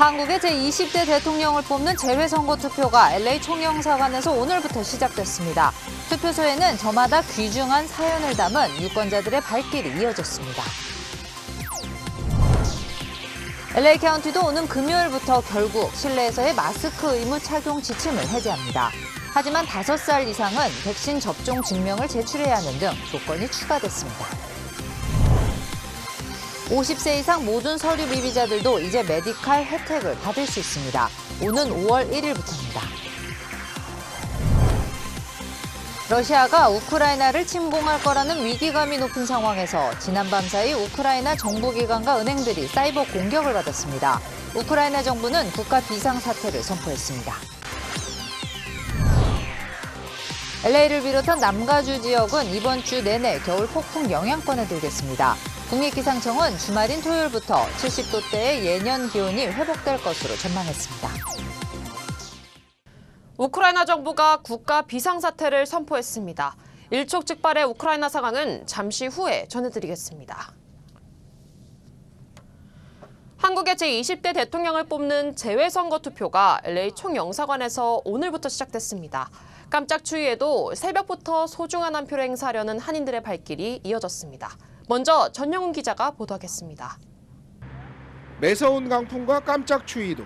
한국의 제20대 대통령을 뽑는 재외선거 투표가 LA 총영사관에서 오늘부터 시작됐습니다. 투표소에는 저마다 귀중한 사연을 담은 유권자들의 발길이 이어졌습니다. LA 카운티도 오는 금요일부터 결국 실내에서의 마스크 의무 착용 지침을 해제합니다. 하지만 5살 이상은 백신 접종 증명을 제출해야 하는 등 조건이 추가됐습니다. 50세 이상 모든 서류 미비자들도 이제 메디칼 혜택을 받을 수 있습니다. 오는 5월 1일부터입니다. 러시아가 우크라이나를 침공할 거라는 위기감이 높은 상황에서 지난밤 사이 우크라이나 정부기관과 은행들이 사이버 공격을 받았습니다. 우크라이나 정부는 국가 비상사태를 선포했습니다. LA를 비롯한 남가주 지역은 이번 주 내내 겨울 폭풍 영향권에 들겠습니다. 국립기상청은 주말인 토요일부터 70도대의 예년 기온이 회복될 것으로 전망했습니다. 우크라이나 정부가 국가 비상사태를 선포했습니다. 일촉즉발의 우크라이나 상황은 잠시 후에 전해드리겠습니다. 한국의 제20대 대통령을 뽑는 재외선거 투표가 LA 총영사관에서 오늘부터 시작됐습니다. 깜짝 추위에도 새벽부터 소중한 한 표를 행사하려는 한인들의 발길이 이어졌습니다. 먼저 전영훈 기자가 보도하겠습니다. 매서운 강풍과 깜짝 추위도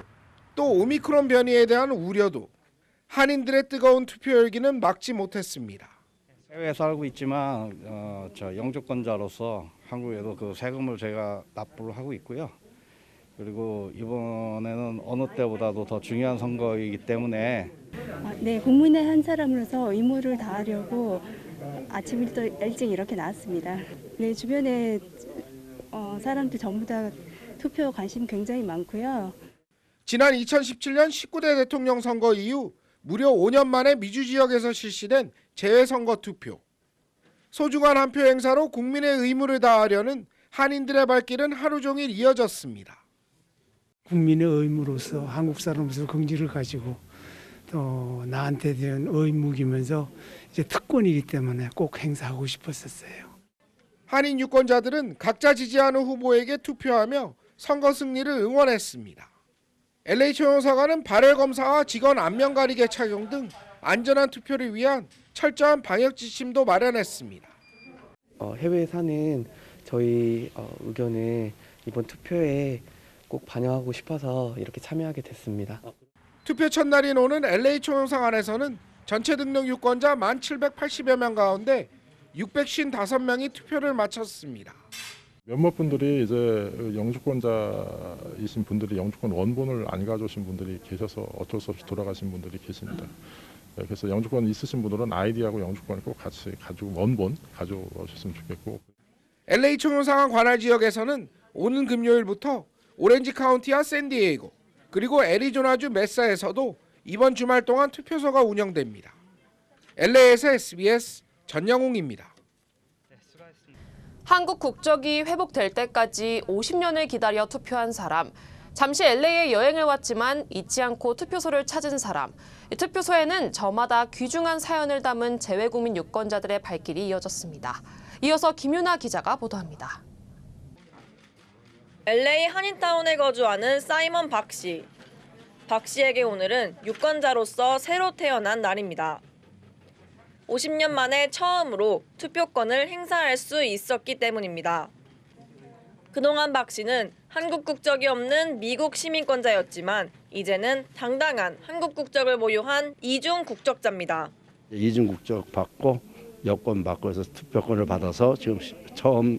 또 오미크론 변이에 대한 우려도 한인들의 뜨거운 투표 열기는 막지 못했습니다. 해외에 살고 있지만 영주권자로서 한국에도 그 세금을 제가 납부를 하고 있고요. 그리고 이번에는 어느 때보다도 더 중요한 선거이기 때문에 네, 국민의 한 사람으로서 의무를 다하려고 아침부터 일찍 이렇게 나왔습니다. 네, 주변에 사람들 전부 다 투표 관심 굉장히 많고요. 지난 2017년 19대 대통령 선거 이후 무려 5년 만에 미주 지역에서 실시된 재외선거 투표. 소중한 한 표 행사로 국민의 의무를 다하려는 한인들의 발길은 하루 종일 이어졌습니다. 국민의 의무로서 한국 사람으로서 긍지를 가지고 또 나한테 대한 의무이면서 이제 특권이기 때문에 꼭 행사하고 싶었었어요. 한인 유권자들은 각자 지지하는 후보에게 투표하며 선거 승리를 응원했습니다. LA 총영사관은 발열 검사와 직원 안면 가리개 착용 등 안전한 투표를 위한 철저한 방역 지침도 마련했습니다. 해외에 사는 저희 의견을 이번 투표에 꼭 반영하고 싶어서 이렇게 참여하게 됐습니다. 투표 첫날인 오는 LA 총영사관에서는 전체 등록 유권자 1,780여 명 가운데 655명이 투표를 마쳤습니다. 몇몇 분들이 이제 영주권자이신 분들이 영주권 원본을 안 가져오신 분들이 계셔서 어쩔 수 없이 돌아가신 분들이 계십니다. 그래서 영주권 있으신 분들은 아이디하고 영주권을 꼭 같이 가지고 원본 가져오셨으면 좋겠고. LA 총영사관 관할 지역에서는 오는 금요일부터 오렌지 카운티와 샌디에이고 그리고 애리조나주 메사에서도 이번 주말 동안 투표소가 운영됩니다. LA에서 SBS 전영웅입니다. 한국 국적이 회복될 때까지 50년을 기다려 투표한 사람, 잠시 LA에 여행을 왔지만 잊지 않고 투표소를 찾은 사람, 투표소에는 저마다 귀중한 사연을 담은 재외국민 유권자들의 발길이 이어졌습니다. 이어서 김윤아 기자가 보도합니다. LA 한인타운에 거주하는 사이먼 박 씨. 박 씨에게 오늘은 유권자로서 새로 태어난 날입니다. 50년 만에 처음으로 투표권을 행사할 수 있었기 때문입니다. 그동안 박 씨는 한국 국적이 없는 미국 시민권자였지만 이제는 당당한 한국 국적을 보유한 이중 국적자입니다. 이중 국적 받고 여권 받고 해서 투표권을 받아서 지금 처음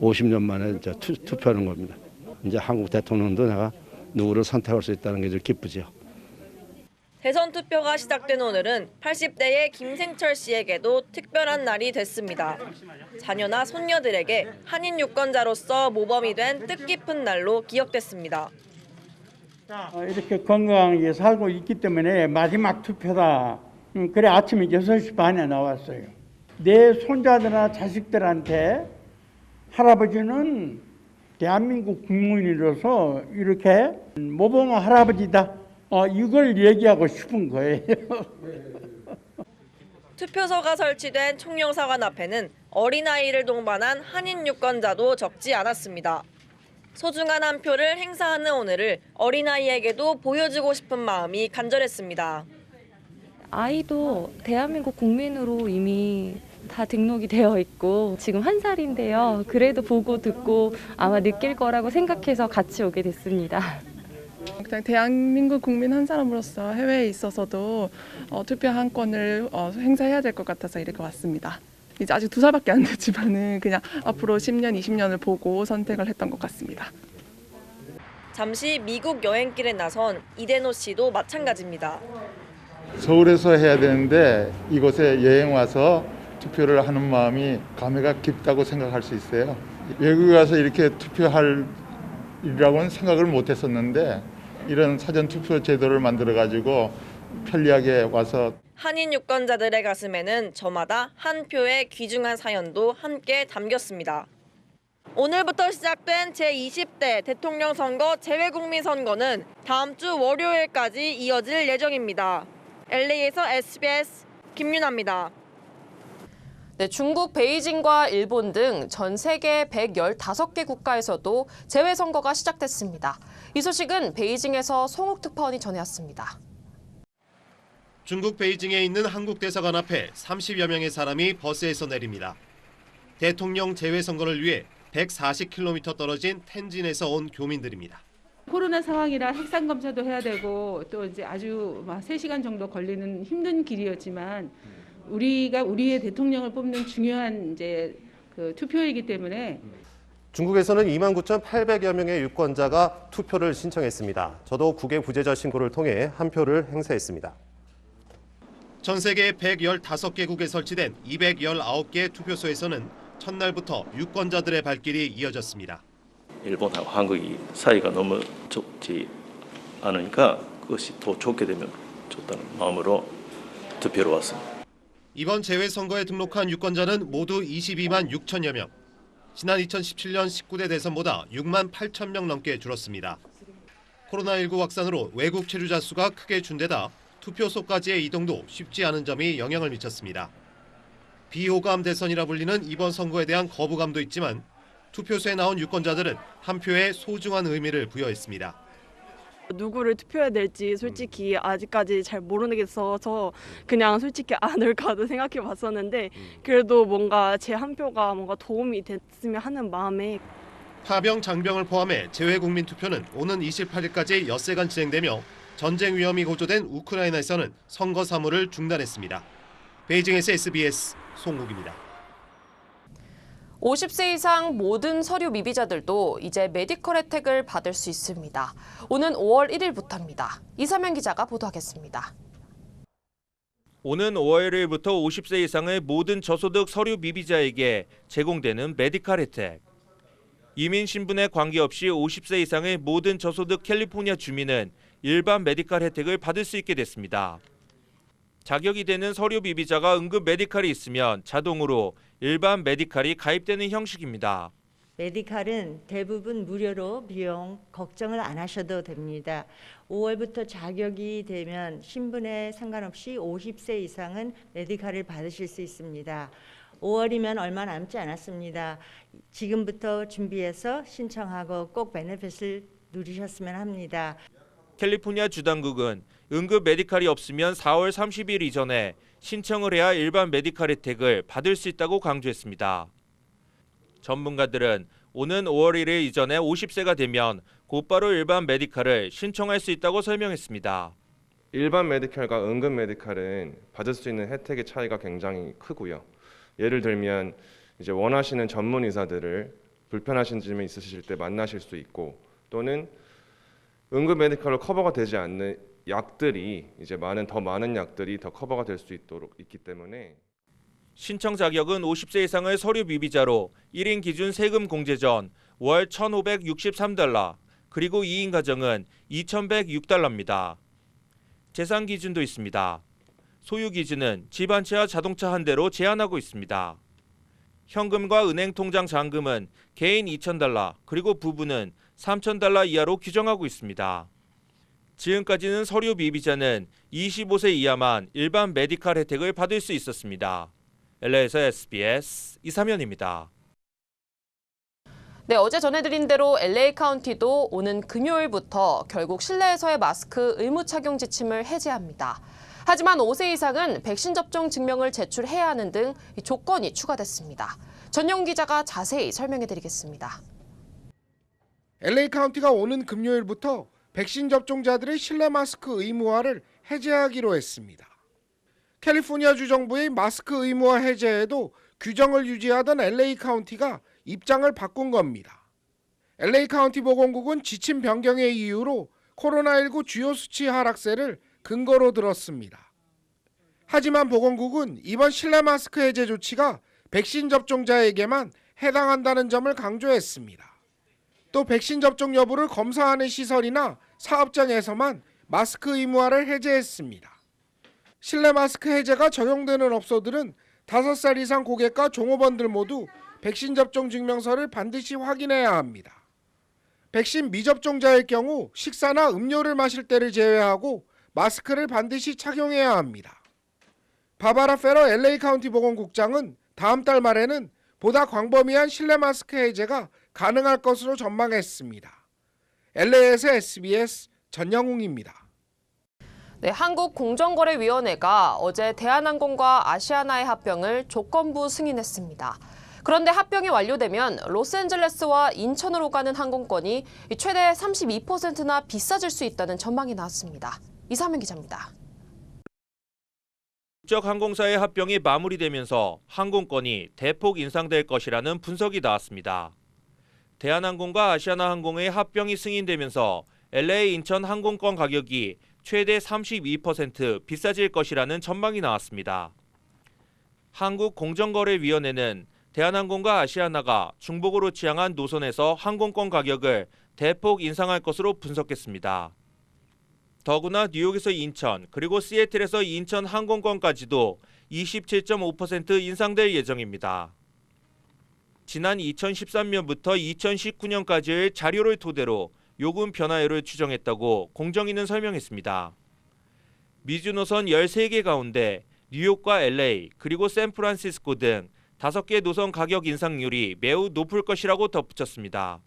50년 만에 이제 투표하는 겁니다. 이제 한국 대통령도 내가 누구를 선택할 수 있다는 게 좀 기쁘죠. 대선 투표가 시작된 오늘은 80대의 김생철 씨에게도 특별한 날이 됐습니다. 자녀나 손녀들에게 한인 유권자로서 모범이 된 뜻깊은 날로 기억됐습니다. 이렇게 건강하게 살고 있기 때문에 마지막 투표다. 그래 아침에 6시 반에 나왔어요. 내 손자들이나 자식들한테 할아버지는 대한민국 국민으로서 이렇게 모범 할아버지다. 이걸 얘기하고 싶은 거예요. 투표소가 설치된 총영사관 앞에는 어린아이를 동반한 한인 유권자도 적지 않았습니다. 소중한 한 표를 행사하는 오늘을 어린아이에게도 보여주고 싶은 마음이 간절했습니다. 아이도 대한민국 국민으로 이미 다 등록이 되어 있고 지금 1살인데요. 그래도 보고 듣고 아마 느낄 거라고 생각해서 같이 오게 됐습니다. 그냥 대한민국 국민 한 사람으로서 해외에 있어서도 투표 한 건을 행사해야 될 것 같아서 이렇게 왔습니다. 이제 아직 2살밖에 안 됐지만은 그냥 앞으로 10년, 20년을 보고 선택을 했던 것 같습니다. 잠시 미국 여행길에 나선 이대노 씨도 마찬가지입니다. 서울에서 해야 되는데 이곳에 여행 와서 투표를 하는 마음이 감회가 깊다고 생각할 수 있어요. 외국에 가서 이렇게 투표할 일이라고는 생각을 못 했었는데 이런 사전 투표 제도를 만들어 가지고 편리하게 와서 한인 유권자들의 가슴에는 저마다 한 표의 귀중한 사연도 함께 담겼습니다. 오늘부터 시작된 제20대 대통령 선거 재외국민 선거는 다음 주 월요일까지 이어질 예정입니다. LA에서 SBS 김윤아입니다. 네, 중국 베이징과 일본 등 전 세계 115개 국가에서도 재외선거가 시작됐습니다. 이 소식은 베이징에서 송욱 특파원이 전해왔습니다. 중국 베이징에 있는 한국 대사관 앞에 30여 명의 사람이 버스에서 내립니다. 대통령 재외선거를 위해 140km 떨어진 텐진에서 온 교민들입니다. 코로나 상황이라 핵산 검사도 해야 되고 또 이제 아주 3시간 정도 걸리는 힘든 길이었지만 우리가 우리의 대통령을 뽑는 중요한 이제 그 투표이기 때문에 중국에서는 29,800여 명의 유권자가 투표를 신청했습니다. 저도 국외 부재자 신고를 통해 한 표를 행사했습니다. 전 세계 115개국에 설치된 219개 투표소에서는 첫날부터 유권자들의 발길이 이어졌습니다. 일본하고 한국이 사이가 너무 좋지 않으니까 그것이 더 좋게 되면 좋다는 마음으로 투표로 왔습니다. 이번 재외선거에 등록한 유권자는 모두 22만 6천여 명. 지난 2017년 19대 대선보다 6만 8천 명 넘게 줄었습니다. 코로나19 확산으로 외국 체류자 수가 크게 준 데다 투표소까지의 이동도 쉽지 않은 점이 영향을 미쳤습니다. 비호감 대선이라 불리는 이번 선거에 대한 거부감도 있지만 투표소에 나온 유권자들은 한 표에 소중한 의미를 부여했습니다. 누구를 투표해야 될지 솔직히 아직까지 잘 모르겠어서 그냥 솔직히 안 올까도 생각해 봤었는데 그래도 뭔가 제 한 표가 뭔가 도움이 됐으면 하는 마음에 파병, 장병을 포함해 재외국민 투표는 오는 28일까지 엿새간 진행되며 전쟁 위험이 고조된 우크라이나에서는 선거 사무를 중단했습니다. 베이징에서 SBS 송욱입니다. 50세 이상 모든 서류 미비자들도 이제 메디컬 혜택을 받을 수 있습니다. 오는 5월 1일부터입니다. 이사면 기자가 보도하겠습니다. 오는 5월 1일부터 50세 이상의 모든 저소득 서류 미비자에게 제공되는 메디컬 혜택. 이민 신분에 관계없이 50세 이상의 모든 저소득 캘리포니아 주민은 일반 메디컬 혜택을 받을 수 있게 됐습니다. 자격이 되는 서류 미비자가 응급 메디컬이 있으면 자동으로 일반 메디컬이 가입되는 형식입니다. 메디컬은 대부분 무료로 비용 걱정을 안 하셔도 됩니다. 5월부터 자격이 되면 신분에 상관없이 50세 이상은 메디컬을 받으실 수 있습니다. 5월이면 얼마 남지 않았습니다. 지금부터 준비해서 신청하고 꼭 베네핏을 누리셨으면 합니다. 캘리포니아 주당국은 응급 메디컬이 없으면 4월 30일 이전에 신청을 해야 일반 메디컬 혜택을 받을 수 있다고 강조했습니다. 전문가들은 오는 5월 1일 이전에 50세가 되면 곧바로 일반 메디컬을 신청할 수 있다고 설명했습니다. 일반 메디컬과 응급 메디컬은 받을 수 있는 혜택의 차이가 굉장히 크고요. 예를 들면 이제 원하시는 전문 의사들을 불편하신 점이 있으실 때 만나실 수 있고 또는 응급 메디컬로 커버가 되지 않는 약들이 이제 더 많은 약들이 더 커버가 될 수 있도록 있기 때문에 신청 자격은 50세 이상의 서류 미비자로 1인 기준 세금 공제 전 월 1,563달러, 그리고 2인 가정은 2,106달러입니다. 재산 기준도 있습니다. 소유 기준은 집 한 채와 자동차 한 대로 제한하고 있습니다. 현금과 은행 통장 잔금은 개인 2,000달러, 그리고 부부는 3,000달러 이하로 규정하고 있습니다. 지금까지는 서류 미비자는 25세 이하만 일반 메디컬 혜택을 받을 수 있었습니다. LA에서 SBS 이사면입니다. 네, 어제 전해드린 대로 LA 카운티도 오는 금요일부터 결국 실내에서의 마스크 의무 착용 지침을 해제합니다. 하지만 5세 이상은 백신 접종 증명을 제출해야 하는 등 조건이 추가됐습니다. 전영 기자가 자세히 설명해드리겠습니다. LA 카운티가 오는 금요일부터 백신 접종자들의 실내 마스크 의무화를 해제하기로 했습니다. 캘리포니아주 정부의 마스크 의무화 해제에도 규정을 유지하던 LA 카운티가 입장을 바꾼 겁니다. LA 카운티 보건국은 지침 변경의 이유로 코로나19 주요 수치 하락세를 근거로 들었습니다. 하지만 보건국은 이번 실내 마스크 해제 조치가 백신 접종자에게만 해당한다는 점을 강조했습니다. 또 백신 접종 여부를 검사하는 시설이나 사업장에서만 마스크 의무화를 해제했습니다. 실내 마스크 해제가 적용되는 업소들은 5살 이상 고객과 종업원들 모두 백신 접종 증명서를 반드시 확인해야 합니다. 백신 미접종자의 경우 식사나 음료를 마실 때를 제외하고 마스크를 반드시 착용해야 합니다. 바바라 페러 LA 카운티 보건국장은 다음 달 말에는 보다 광범위한 실내 마스크 해제가 가능할 것으로 전망했습니다. LA에서 SBS 전영웅입니다. 네, 한국공정거래위원회가 어제 대한항공과 아시아나의 합병을 조건부 승인했습니다. 그런데 합병이 완료되면 로스앤젤레스와 인천으로 가는 항공권이 최대 32%나 비싸질 수 있다는 전망이 나왔습니다. 이사면 기자입니다. 국적 항공사의 합병이 마무리되면서 항공권이 대폭 인상될 것이라는 분석이 나왔습니다. 대한항공과 아시아나항공의 합병이 승인되면서 LA 인천 항공권 가격이 최대 32% 비싸질 것이라는 전망이 나왔습니다. 한국공정거래위원회는 대한항공과 아시아나가 중복으로 지향한 노선에서 항공권 가격을 대폭 인상할 것으로 분석했습니다. 더구나 뉴욕에서 인천, 그리고 시애틀에서 인천 항공권까지도 27.5% 인상될 예정입니다. 지난 2013년부터 2019년까지의 자료를 토대로 요금 변화율을 추정했다고 공정위는 설명했습니다. 미주 노선 13개 가운데 뉴욕과 LA, 그리고 샌프란시스코 등 5개 노선 가격 인상률이 매우 높을 것이라고 덧붙였습니다.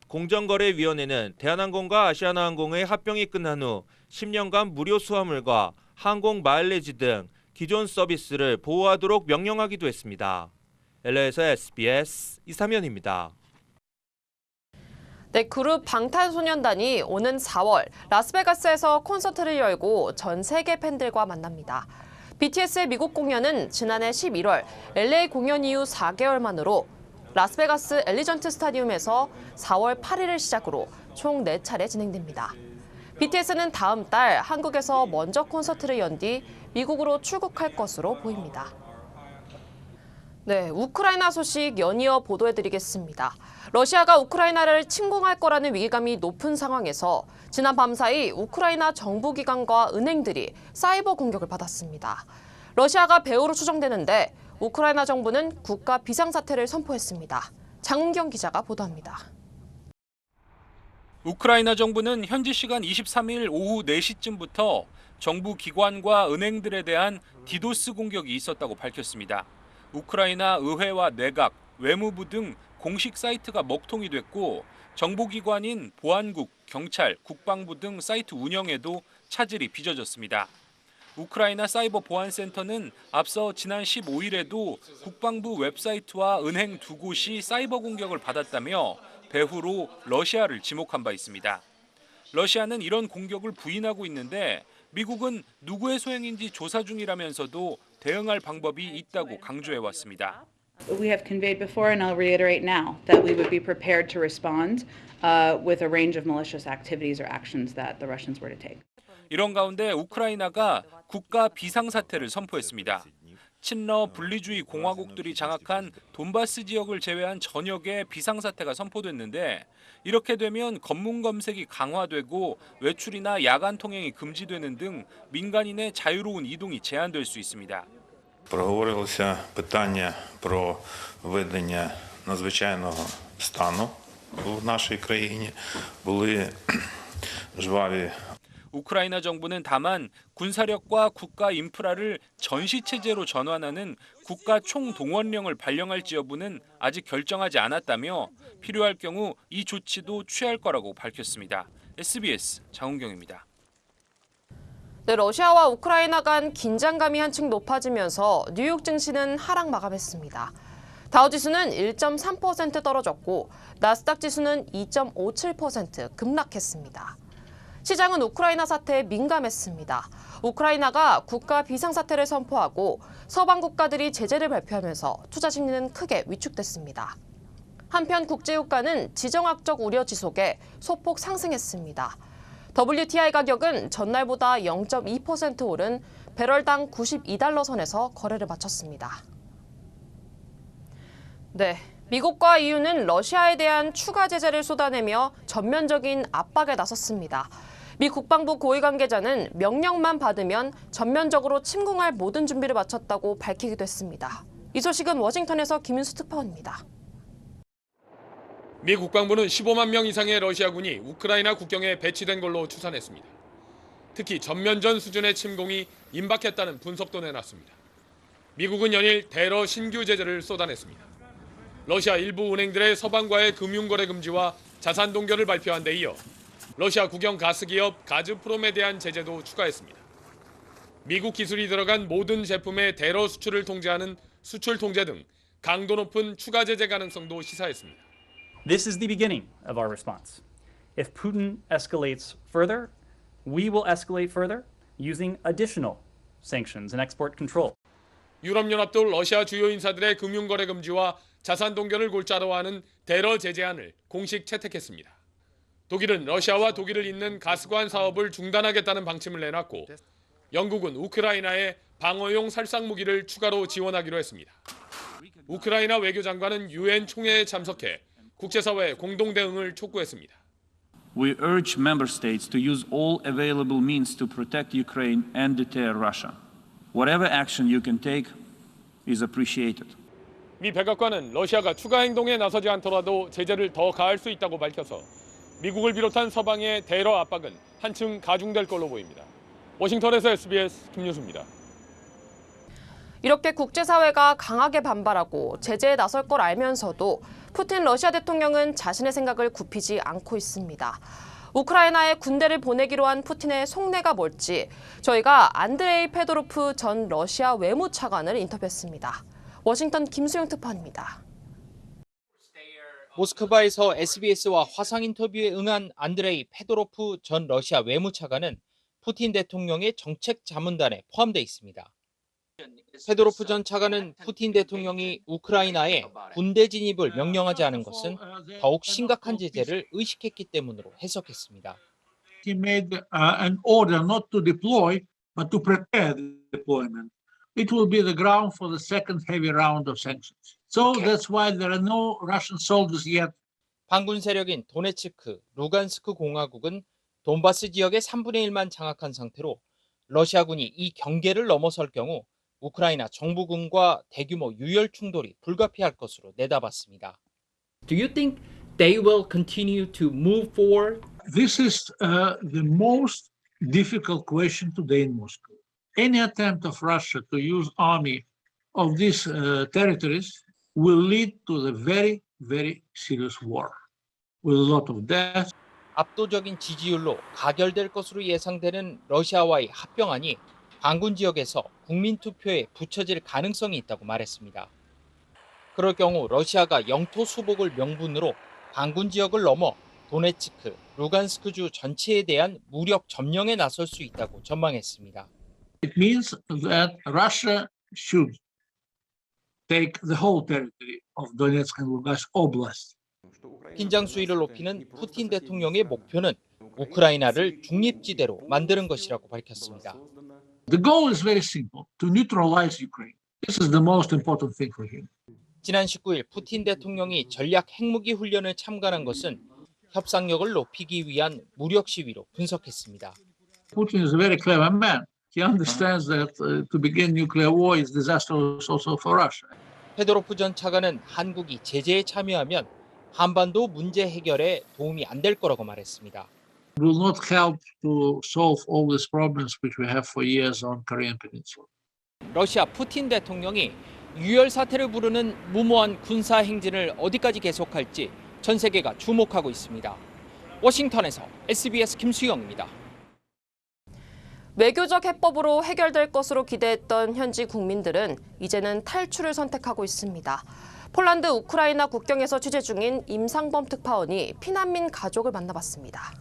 공정거래위원회는 대한항공과 아시아나항공의 합병이 끝난 후 10년간 무료 수화물과 항공 마일리지 등 기존 서비스를 보호하도록 명령하기도 했습니다. LA에서 SBS 이사면입니다. 네, 그룹 방탄소년단이 오는 4월 라스베가스에서 콘서트를 열고 전 세계 팬들과 만납니다. BTS의 미국 공연은 지난해 11월 LA 공연 이후 4개월 만으로 라스베가스 엘리전트 스타디움에서 4월 8일을 시작으로 총 4차례 진행됩니다. BTS는 다음 달 한국에서 먼저 콘서트를 연 뒤 미국으로 출국할 것으로 보입니다. 네, 우크라이나 소식 연이어 보도해드리겠습니다. 러시아가 우크라이나를 침공할 거라는 위기감이 높은 상황에서 지난 밤사이 우크라이나 정부기관과 은행들이 사이버 공격을 받았습니다. 러시아가 배후로 추정되는데 우크라이나 정부는 국가 비상사태를 선포했습니다. 장은경 기자가 보도합니다. 우크라이나 정부는 현지 시간 23일 오후 4시쯤부터 정부 기관과 은행들에 대한 디도스 공격이 있었다고 밝혔습니다. 우크라이나 의회와 내각, 외무부 등 공식 사이트가 먹통이 됐고 정보기관인 보안국, 경찰, 국방부 등 사이트 운영에도 차질이 빚어졌습니다. 우크라이나 사이버 보안센터는 앞서 지난 15일에도 국방부 웹사이트와 은행 두 곳이 사이버 공격을 받았다며 배후로 러시아를 지목한 바 있습니다. 러시아는 이런 공격을 부인하고 있는데 미국은 누구의 소행인지 조사 중이라면서도 대응할 방법이 있다고 강조해왔습니다. We have conveyed before, and I'll reiterate now, that we would be prepared to respond with a range of malicious activities or actions that the Russians were to take. 이런 가운데 우크라이나가 국가 비상사태를 선포했습니다. 친러 분리주의 공화국들이 장악한 돈바스 지역을 제외한 전역에 비상사태가 선포됐는데 이렇게 되면 검문 검색이 강화되고 외출이나 야간 통행이 금지되는 등 민간인의 자유로운 이동이 제한될 수 있습니다. Проговорилося питання про введення надзвичайного стану в нашій країні. Були жваві. 우크라이나 정부는 다만 군사력과 국가 인프라를 전시체제로 전환하는 국가 총동원령을 발령할지 여부는 아직 결정하지 않았다며 필요할 경우 이 조치도 취할 거라고 밝혔습니다. SBS 장훈경입니다. 네, 러시아와 우크라이나 간 긴장감이 한층 높아지면서 뉴욕 증시는 하락 마감했습니다. 다우지수는 1.3% 떨어졌고 나스닥 지수는 2.57% 급락했습니다. 시장은 우크라이나 사태에 민감했습니다. 우크라이나가 국가 비상사태를 선포하고 서방 국가들이 제재를 발표하면서 투자 심리는 크게 위축됐습니다. 한편 국제유가는 지정학적 우려 지속에 소폭 상승했습니다. WTI 가격은 전날보다 0.2% 오른 배럴당 92달러 선에서 거래를 마쳤습니다. 네, 미국과 EU는 러시아에 대한 추가 제재를 쏟아내며 전면적인 압박에 나섰습니다. 미 국방부 고위 관계자는 명령만 받으면 전면적으로 침공할 모든 준비를 마쳤다고 밝히기도 했습니다. 이 소식은 워싱턴에서 김윤수 특파원입니다. 미 국방부는 15만 명 이상의 러시아군이 우크라이나 국경에 배치된 걸로 추산했습니다. 특히 전면전 수준의 침공이 임박했다는 분석도 내놨습니다. 미국은 연일 대러 신규 제재를 쏟아냈습니다. 러시아 일부 은행들의 서방과의 금융거래 금지와 자산 동결을 발표한 데 이어 러시아 국영 가스기업 가즈프롬에 대한 제재도 추가했습니다. 미국 기술이 들어간 모든 제품의 대러 수출을 통제하는 수출 통제 등 강도 높은 추가 제재 가능성도 시사했습니다. This is the beginning of our response. If Putin escalates further, we will escalate further using additional sanctions and export control. 유럽연합도 러시아 주요 인사들의 금융거래 금지와 자산 동결을 골자로 하는 대러 제재안을 공식 채택했습니다. 독일은 러시아와 독일을 잇는 가스관 사업을 중단하겠다는 방침을 내놨고 영국은 우크라이나에 방어용 살상 무기를 추가로 지원하기로 했습니다. 우크라이나 외교장관은 유엔 총회에 참석해 국제사회 공동 대응을 촉구했습니다. We urge member states to use all available means to protect Ukraine and deter Russia. Whatever action you can take is appreciated. 미 백악관은 러시아가 추가 행동에 나서지 않더라도 제재를 더 가할 수 있다고 밝혀서 미국을 비롯한 서방의 대러 압박은 한층 가중될 걸로 보입니다. 워싱턴에서 SBS 김윤수입니다. 이렇게 국제사회가 강하게 반발하고 제재에 나설 걸 알면서도 푸틴 러시아 대통령은 자신의 생각을 굽히지 않고 있습니다. 우크라이나에 군대를 보내기로 한 푸틴의 속내가 뭘지 저희가 안드레이 페도로프 전 러시아 외무차관을 인터뷰했습니다. 워싱턴 김수영 특파원입니다. 모스크바에서 SBS와 화상 인터뷰에 응한 안드레이 페도로프 전 러시아 외무차관은 푸틴 대통령의 정책 자문단에 포함돼 있습니다. 페도로프 전 차관은 푸틴 대통령이 우크라이나에 군대 진입을 명령하지 않은 것은 더욱 심각한 제재를 의식했기 때문으로 해석했습니다. He made an order not to deploy, but to prepare the deployment. It will be the ground for the second heavy round of sanctions. So that's why there are no Russian soldiers yet. 반군 세력인 도네츠크, 루간스크 공화국은 돈바스 지역의 3분의 1만 장악한 상태로 러시아군이 이 경계를 넘어설 경우 우크라이나 정부군과 대규모 유혈 충돌이 불가피할 것으로 내다봤습니다. Do you think they will continue to move forward? This is the most difficult question today in Moscow. Any attempt of Russia to use army of these territories will lead to the very, very serious war with a lot of death. 압도적인 지지율로 가결될 것으로 예상되는 러시아와의 합병안이 반군 지역에서 국민투표에 붙여질 가능성이 있다고 말했습니다. 그럴 경우 러시아가 영토 수복을 명분으로 반군 지역을 넘어 도네츠크, 루간스크주 전체에 대한 무력 점령에 나설 수 있다고 전망했습니다. It means that Russia should take the whole territory of Donetsk and Lugansk Oblast. 긴장 수위를 높이는 푸틴 대통령의 목표는 우크라이나를 중립지대로 만드는 것이라고 밝혔습니다. The goal is very simple: to neutralize Ukraine. This is the most important thing for him. 지난 19일 푸틴 대통령이 전략 핵무기 훈련을 참관한 것은 협상력을 높이기 위한 무력 시위로 분석했습니다. Putin is a very clever man. He understands that to begin nuclear war is disastrous also for Russia. 페도로프 전 차관은 한국이 제재에 참여하면 한반도 문제 해결에 도움이 안 될 거라고 말했습니다. will not help to solve all these problems which we have for years on Korean Peninsula. 러시아 푸틴 대통령이 유혈 사태를 부르는 무모한 군사 행진을 어디까지 계속할지 전 세계가 주목하고 있습니다. 워싱턴에서 SBS 김수영입니다. 외교적 해법으로 해결될 것으로 기대했던 현지 국민들은 이제는 탈출을 선택하고 있습니다. 폴란드 우크라이나 국경에서 취재 중인 임상범 특파원이 피난민 가족을 만나봤습니다.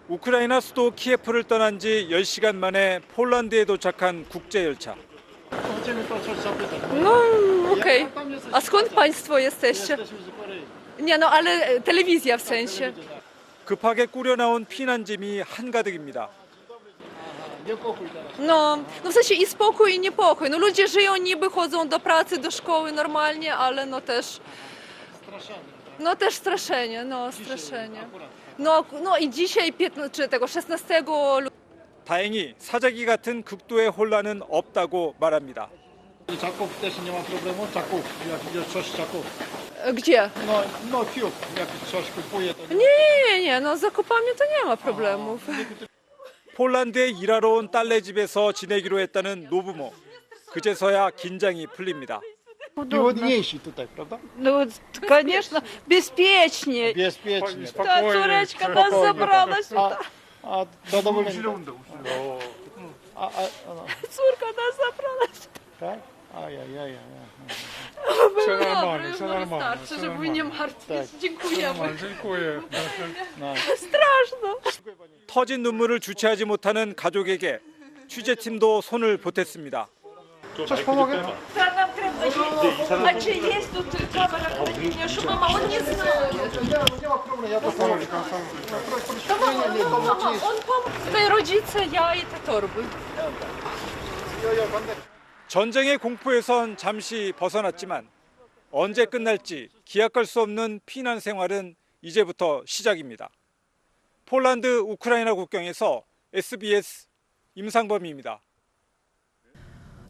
우크라이나 수도 키예프를 떠난 지 10시간 만에 폴란드에 도착한 국제열차. No, okej. A skąd państwo jesteście? Nie, no ale telewizja w sensie. 급하게 꾸려 나온 피난짐이 한가득입니다. No w sensie i spokój, i niepokój. No ludzie żyją niby, chodzą do pracy, do szkoły normalnie, ale no też straszenie, straszenie. No i dzisiaj, czy tego 16 lutego. 다행히 사자기 같은 극도의 혼란은 없다고 말합니다. Czaków też nie ma problemu, Czaków, jak coś z Czaków. Gdzie? No Kiów, jak coś kupuje to... Nie, no z zakupami to nie ma problemów. 폴란드에 일하러 온 딸네 집에서 지내기로 했다는 노부모. 그제서야 긴장이 풀립니다. Wygodniejsi tutaj, prawda? No, конечно, безопаснее. Bezpiecznie, Ta spokojnie. córeczka nas zabrała sюда. A zadowoleni? Córka nas zabrała sюда. Tak? Ajajaj. Все нормально, все нормально. Wystarczy, żeby nie martwić. Dziękujemy. Dziękuję. Straszno. 터진 눈물을 주체하지 못하는 가족에게 취재팀도 손을 보탰습니다. Coś pomogę? Nam треба їсти. А чи є тут камера хранення, що мама, он не знає. Nie ma problemu, ja to pomogę. Mama, on pomógł. Tutaj rodzice, ja i te torby. 전쟁의 공포에선 잠시 벗어났지만 언제 끝날지 기약할 수 없는 피난 생활은 이제부터 시작입니다. 폴란드 우크라이나 국경에서 SBS 임상범입니다.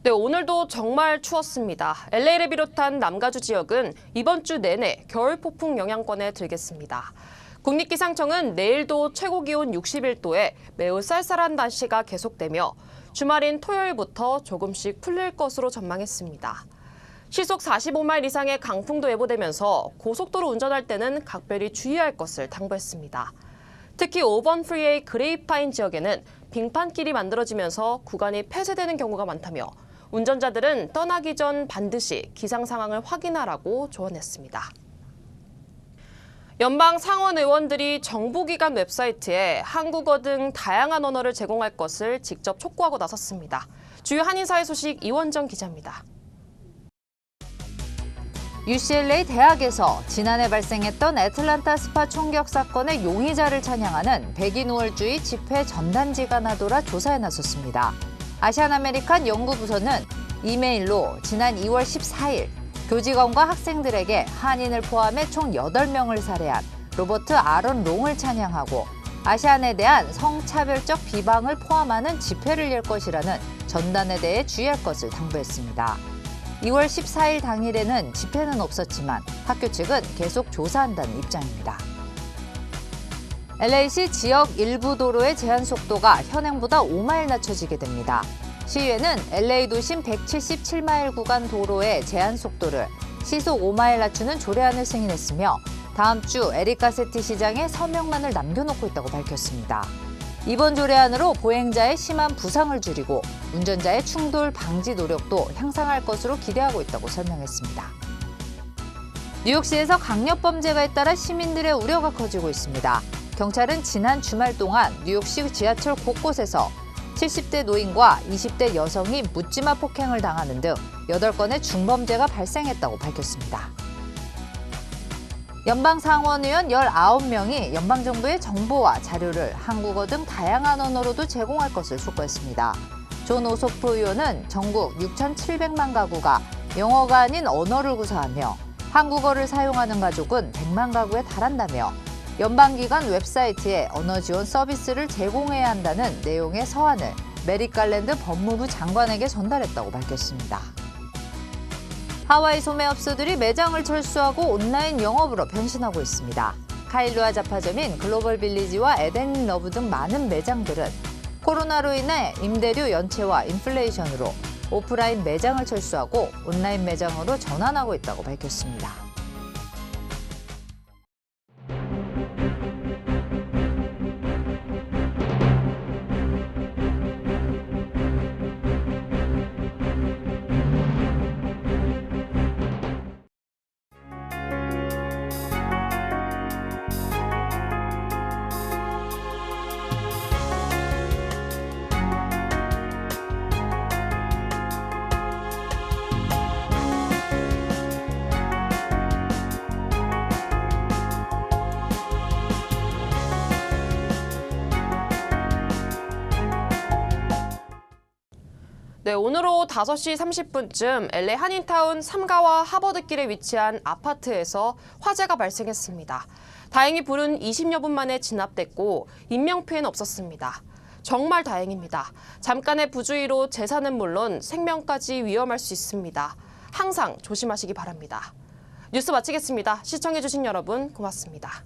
네, 오늘도 정말 추웠습니다. LA를 비롯한 남가주 지역은 이번 주 내내 겨울 폭풍 영향권에 들겠습니다. 국립기상청은 내일도 최고 기온 61도에 매우 쌀쌀한 날씨가 계속되며 주말인 토요일부터 조금씩 풀릴 것으로 전망했습니다. 시속 45마일 이상의 강풍도 예보되면서 고속도로 운전할 때는 각별히 주의할 것을 당부했습니다. 특히 5번 프리웨이 그레이파인 지역에는 빙판길이 만들어지면서 구간이 폐쇄되는 경우가 많다며 운전자들은 떠나기 전 반드시 기상 상황을 확인하라고 조언했습니다. 연방 상원 의원들이 정부기관 웹사이트에 한국어 등 다양한 언어를 제공할 것을 직접 촉구하고 나섰습니다. 주요 한인사회 소식 이원정 기자입니다. UCLA 대학에서 지난해 발생했던 애틀란타 스파 총격 사건의 용의자를 찬양하는 백인 우월주의 집회 전단지가 나돌아 조사에 나섰습니다. 아시안-아메리칸 연구부서는 이메일로 지난 2월 14일 교직원과 학생들에게 한인을 포함해 총 8명을 살해한 로버트 아런 롱을 찬양하고 아시안에 대한 성차별적 비방을 포함하는 집회를 열 것이라는 전단에 대해 주의할 것을 당부했습니다. 2월 14일 당일에는 집회는 없었지만 학교 측은 계속 조사한다는 입장입니다. LA시 지역 일부 도로의 제한 속도가 현행보다 5마일 낮춰지게 됩니다. 시의회는 LA 도심 177마일 구간 도로의 제한 속도를 시속 5마일 낮추는 조례안을 승인했으며 다음 주 에릭 가세티 시장에 서명만을 남겨놓고 있다고 밝혔습니다. 이번 조례안으로 보행자의 심한 부상을 줄이고 운전자의 충돌 방지 노력도 향상할 것으로 기대하고 있다고 설명했습니다. 뉴욕시에서 강력범죄가 잇따라 시민들의 우려가 커지고 있습니다. 경찰은 지난 주말 동안 뉴욕시 지하철 곳곳에서 70대 노인과 20대 여성이 묻지마 폭행을 당하는 등 8건의 중범죄가 발생했다고 밝혔습니다. 연방상원의원 19명이 연방정부의 정보와 자료를 한국어 등 다양한 언어로도 제공할 것을 촉구했습니다. 존 오소프 의원은 전국 6,700만 가구가 영어가 아닌 언어를 구사하며 한국어를 사용하는 가족은 100만 가구에 달한다며 연방기관 웹사이트에 언어 지원 서비스를 제공해야 한다는 내용의 서한을 메릭 갈랜드 법무부 장관에게 전달했다고 밝혔습니다. 하와이 소매업소들이 매장을 철수하고 온라인 영업으로 변신하고 있습니다. 카일루아 잡화점인 글로벌 빌리지와 에덴 러브 등 많은 매장들은 코로나로 인해 임대료 연체와 인플레이션으로 오프라인 매장을 철수하고 온라인 매장으로 전환하고 있다고 밝혔습니다. 네, 오늘 오후 5시 30분쯤 LA 한인타운 3가와 하버드길에 위치한 아파트에서 화재가 발생했습니다. 다행히 불은 20여 분 만에 진압됐고 인명피해는 없었습니다. 정말 다행입니다. 잠깐의 부주의로 재산은 물론 생명까지 위험할 수 있습니다. 항상 조심하시기 바랍니다. 뉴스 마치겠습니다. 시청해주신 여러분 고맙습니다.